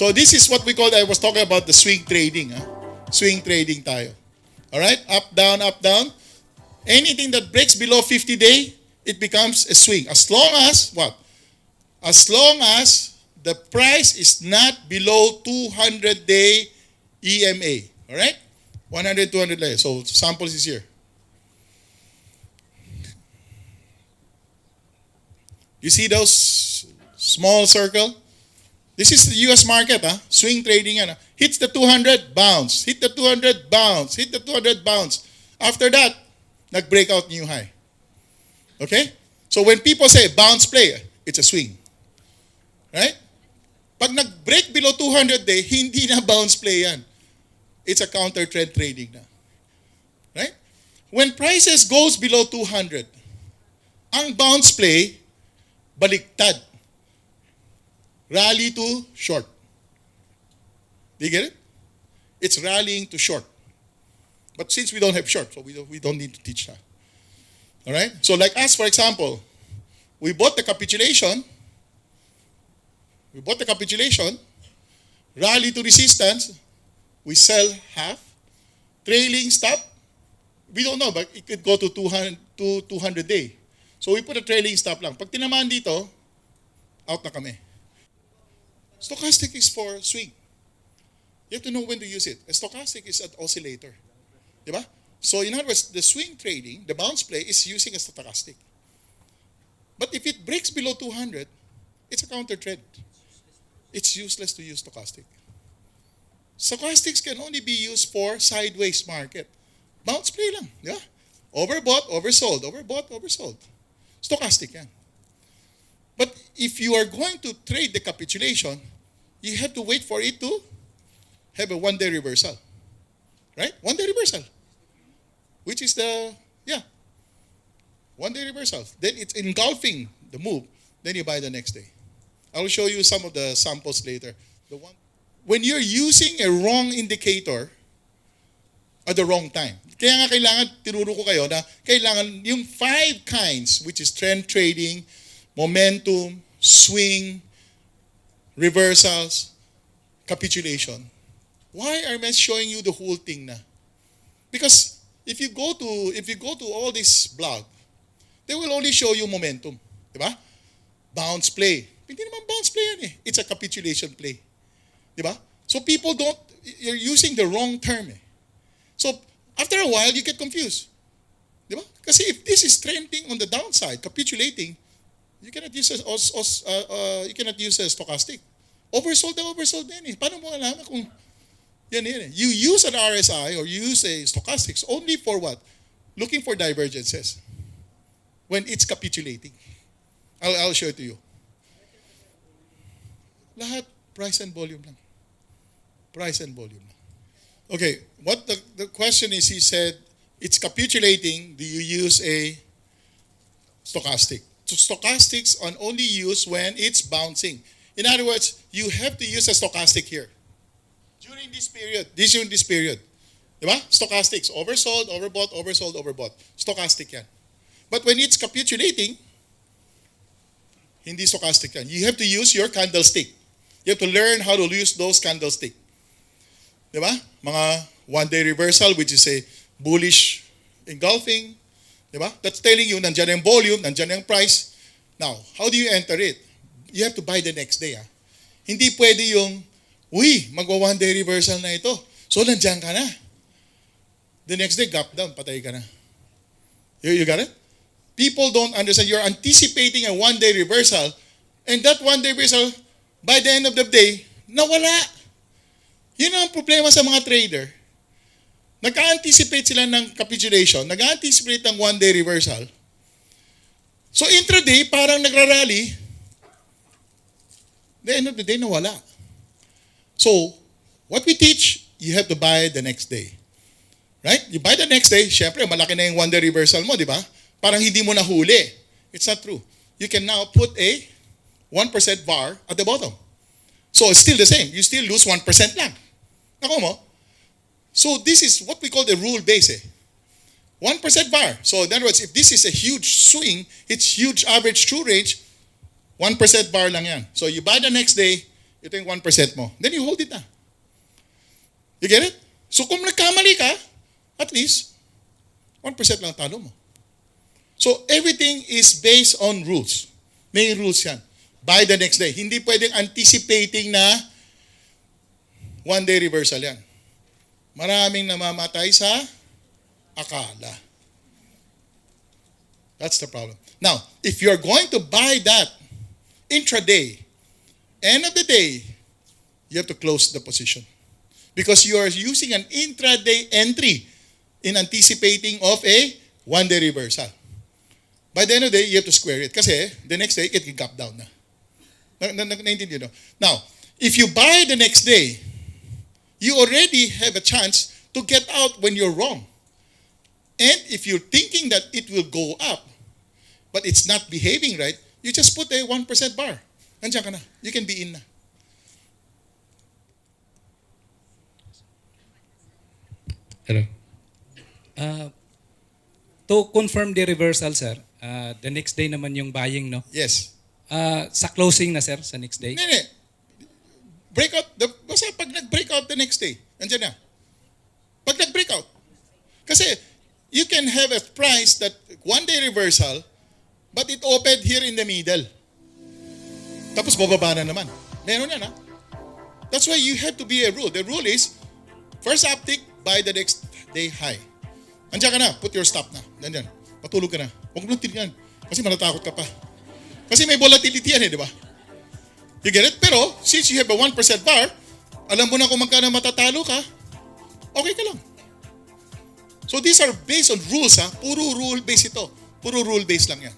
So this is what we call, I was talking about the swing trading. Swing trading tayo. Alright? Up, down, up, down. Anything that breaks below 50-day, it becomes a swing. As long as, what? As long as the price is not below 200-day EMA. Alright? 100, 200 layers. So samples is here. You see those small circle? This is the US market, swing trading. Hits the 200, bounce. Hit the 200, bounce. Hit the 200, bounce. After that, nag-breakout new high. Okay? So when people say bounce play, it's a swing. Right? Pag nag-break below 200 day, hindi na bounce play yan. It's a counter trend trading na. Right? When prices goes below 200, ang bounce play, baliktad. Rally to short. Do you get it? It's rallying to short. But since we don't have short, so we don't need to teach that. All right? So like us, for example, we bought the capitulation. We bought the capitulation. Rally to resistance. We sell half. Trailing stop. We don't know, but it could go to 200 day. So we put a trailing stop lang. Pag tinamaan dito, out na kami. Stochastic is for swing. You have to know when to use it. A stochastic is an oscillator. Diba? So in other words, the swing trading, the bounce play, is using a stochastic. But if it breaks below 200, it's a counter trend. It's useless to use stochastic. Stochastics can only be used for sideways market. Bounce play lang. Yeah? Overbought, oversold. Overbought, oversold. Stochastic yan. But if you are going to trade the capitulation, you have to wait for it to have a one-day reversal. Right? One-day reversal. Which is the, one-day reversal. Then it's engulfing the move. Then you buy the next day. I will show you some of the samples later. When you're using a wrong indicator at the wrong time. Kaya nga kailangan, tinuro ko kayo na kailangan yung 5 kinds, which is trend trading, momentum, swing, reversals, capitulation. Why am I showing you the whole thing na? Because if you go to all this blog, they will only show you momentum, di ba? Bounce play. Hindi naman bounce play yan eh. It's a capitulation play. Di ba? So people you're using the wrong term eh. So after a while, you get confused. Di ba? Kasi if this is trending on the downside, capitulating, you cannot use a stochastic. Oversold na oversold na yan eh. Paano mo alaman kung yan eh. You use an RSI or you use a stochastics only for what? Looking for divergences. When it's capitulating. I'll show it to you. Lahat price and volume lang. Price and volume lang. Okay, what the question is, he said, it's capitulating, do you use a stochastic? So stochastics are only used when it's bouncing. In other words, you have to use a stochastic here. During this period. Diba? Stochastics, oversold, overbought, oversold, overbought. Stochastic yan. But when it's capitulating, hindi stochastic yan. You have to use your candlestick. You have to learn how to use those candlestick. Diba? Mga one-day reversal, which is a bullish engulfing. Diba? That's telling you, nandyan yung volume, nandyan yung price. Now, how do you enter it? You have to buy the next day. Hindi pwede yung, magwa one-day reversal na ito. So, nandyan ka na. The next day, gap down, patay ka na. You got it? People don't understand. You're anticipating a one-day reversal, and that one-day reversal, by the end of the day, nawala. Yun ang problema sa mga trader. Nag-anticipate sila ng capitulation, nag-anticipate ng one-day reversal. So intraday, parang nagrarally. The end of the day, nawala. So, what we teach, you have to buy the next day. Right? You buy the next day, syempre, malaki na yung one-day reversal mo, di ba? Parang hindi mo nahuli. It's not true. You can now put a 1% VAR at the bottom. So it's still the same. You still lose 1% lang. Nako mo? So this is what we call the rule base. 1% VAR. So in other words, if this is a huge swing, it's huge average true range, 1% VAR lang yan. So you buy the next day, ito yung 1% mo. Then you hold it na. You get it? So kung nagkamali ka, at least, 1% lang talo mo. So everything is based on rules. May rules yan. By the next day. Hindi pwedeng anticipating na one-day reversal yan. Maraming namamatay sa akala. That's the problem. Now, if you're going to buy that intraday, end of the day, you have to close the position. Because you are using an intraday entry in anticipating of a one-day reversal. By the end of the day, you have to square it. Kasi the next day, it can gap down na. Naintindihan nyo? Now, if you buy the next day, you already have a chance to get out when you're wrong. And if you're thinking that it will go up, but it's not behaving right, you just put a 1% bar. Nandiyan ka na. You can be in na. Hello. To confirm the reversal, sir, the next day naman yung buying, no? Yes. Sa closing na, sir, sa next day? Hindi. Breakout, basta pag nag-breakout the next day, nandiyan na. Pag nag-breakout. Kasi you can have a price that one-day reversal, but it opened here in the middle. Tapos bababa na naman. Meron yan, ha? That's why you have to be a rule. The rule is, first uptick, buy the next day high. Andiyan ka na, put your stop na. Nandiyan. Patulog ka na. Huwag mo tingnan. Kasi manatakot ka pa. Kasi may volatility yan di ba? You get it? Pero, since you have a 1% bar, alam mo na kung magkano matatalo ka, okay ka lang. So these are based on rules, ha? Puro rule based ito. Puro rule based lang yan.